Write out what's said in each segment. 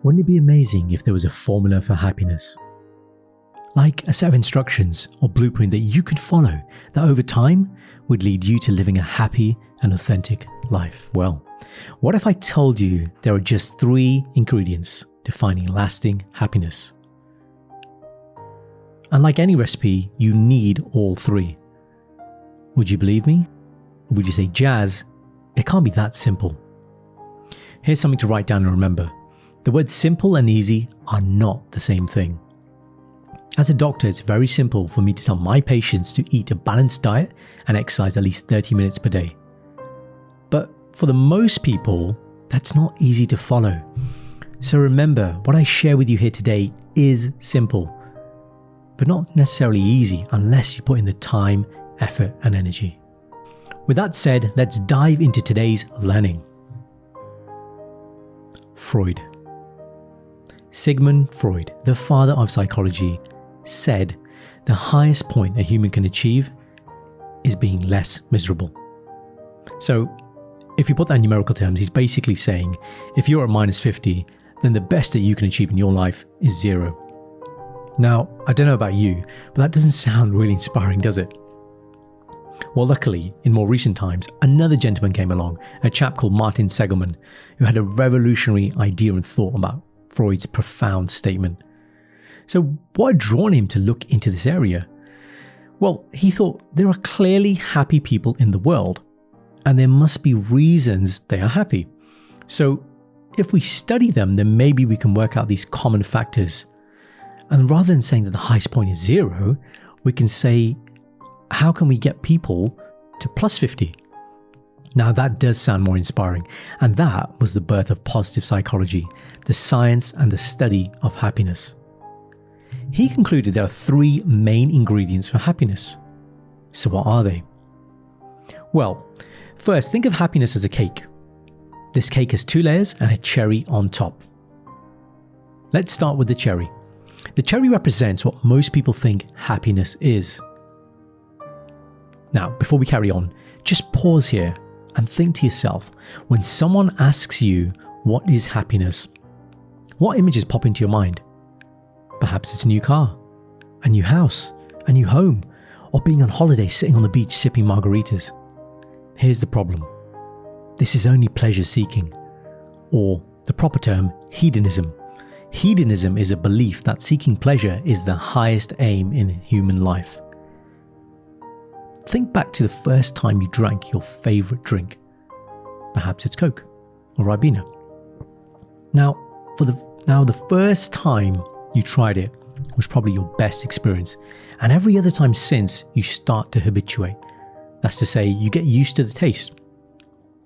Wouldn't it be amazing if there was a formula for happiness? Like a set of instructions or blueprint that you could follow that over time would lead you to living a happy and authentic life. Well, what if I told you there are just 3 ingredients to finding lasting happiness? And like any recipe, you need all 3. Would you believe me? Or would you say, Jazz, it can't be that simple? Here's something to write down and remember. The words simple and easy are not the same thing. As a doctor, it's very simple for me to tell my patients to eat a balanced diet and exercise at least 30 minutes per day. But for the most people, that's not easy to follow. So remember, what I share with you here today is simple, but not necessarily easy unless you put in the time, effort, and energy. With that said, let's dive into today's learning. Freud. Sigmund Freud, the father of psychology, said the highest point a human can achieve is being less miserable. So if you put that in numerical terms, he's basically saying if you're at minus 50, then the best that you can achieve in your life is 0. Now, I don't know about you, but that doesn't sound really inspiring, does it? Well, luckily, in more recent times, another gentleman came along, a chap called Martin Seligman, who had a revolutionary idea and thought about Freud's profound statement. So what had drawn him to look into this area? Well, he thought there are clearly happy people in the world, and there must be reasons they are happy. So if we study them, then maybe we can work out these common factors. And rather than saying that the highest point is 0, we can say, how can we get people to plus 50? Now that does sound more inspiring, and that was the birth of positive psychology, the science and the study of happiness. He concluded there are 3 main ingredients for happiness. So what are they? Well, first, think of happiness as a cake. This cake has 2 layers and a cherry on top. Let's start with the cherry. The cherry represents what most people think happiness is. Now, before we carry on, just pause here and think to yourself, when someone asks you what is happiness, what images pop into your mind? Perhaps it's a new car, a new house, a new home, or being on holiday sitting on the beach sipping margaritas. Here's the problem. This is only pleasure seeking, or the proper term, hedonism. Hedonism is a belief that seeking pleasure is the highest aim in human life. Think back to the first time you drank your favorite drink. Perhaps it's Coke or Ribena. Now, the first time you tried it was probably your best experience, and every other time since you start to habituate. That's to say, you get used to the taste,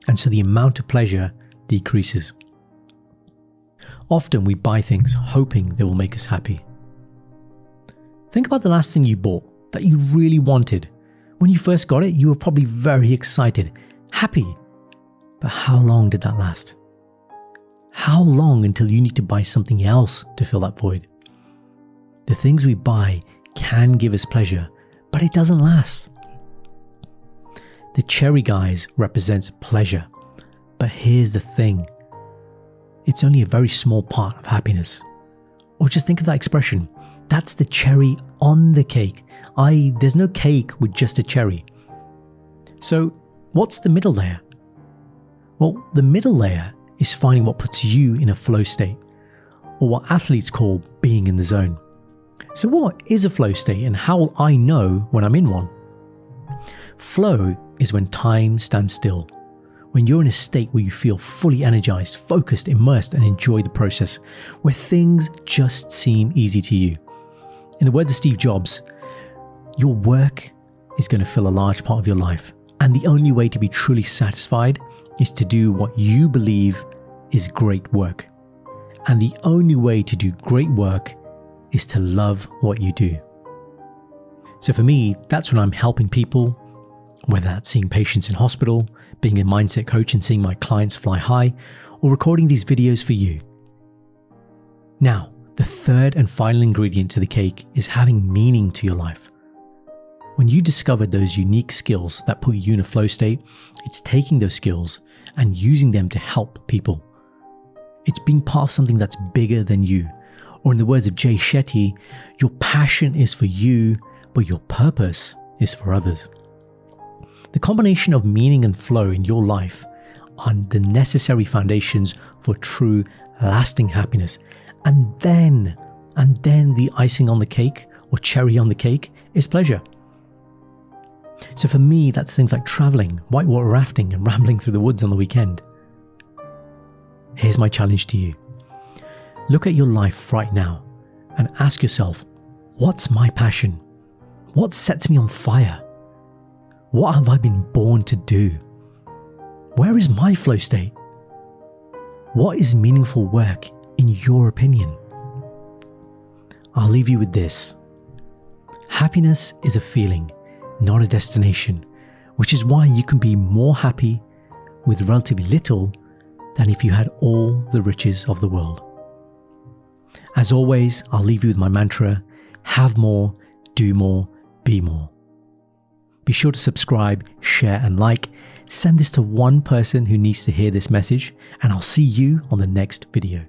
and so the amount of pleasure decreases. Often we buy things hoping they will make us happy. Think about the last thing you bought that you really wanted. When you first got it, you were probably very excited, happy. But how long did that last? How long until you need to buy something else to fill that void? The things we buy can give us pleasure, but it doesn't last. The cherry, guys, represents pleasure. But here's the thing. It's only a very small part of happiness. Or just think of that expression. That's the cherry on the cake. There's no cake with just a cherry. So what's the middle layer? Well, the middle layer is finding what puts you in a flow state, or what athletes call being in the zone. So what is a flow state, and how will I know when I'm in one? Flow is when time stands still, when you're in a state where you feel fully energized, focused, immersed, and enjoy the process, where things just seem easy to you. In the words of Steve Jobs, your work is going to fill a large part of your life, and the only way to be truly satisfied is to do what you believe is great work. And the only way to do great work is to love what you do. So for me, that's when I'm helping people, whether that's seeing patients in hospital, being a mindset coach and seeing my clients fly high, or recording these videos for you. Now, the third and final ingredient to the cake is having meaning to your life. When you discover those unique skills that put you in a flow state, it's taking those skills and using them to help people. It's being part of something that's bigger than you. Or in the words of Jay Shetty, your passion is for you, but your purpose is for others. The combination of meaning and flow in your life are the necessary foundations for true, lasting happiness. And then the icing on the cake or cherry on the cake is pleasure. So for me, that's things like traveling, whitewater rafting, and rambling through the woods on the weekend. Here's my challenge to you. Look at your life right now and ask yourself, what's my passion? What sets me on fire? What have I been born to do? Where is my flow state? What is meaningful work in your opinion? I'll leave you with this. Happiness is a feeling, not a destination, which is why you can be more happy with relatively little than if you had all the riches of the world. As always, I'll leave you with my mantra: have more, do more, be more. Be sure to subscribe, share, and like. Send this to one person who needs to hear this message, and I'll see you on the next video.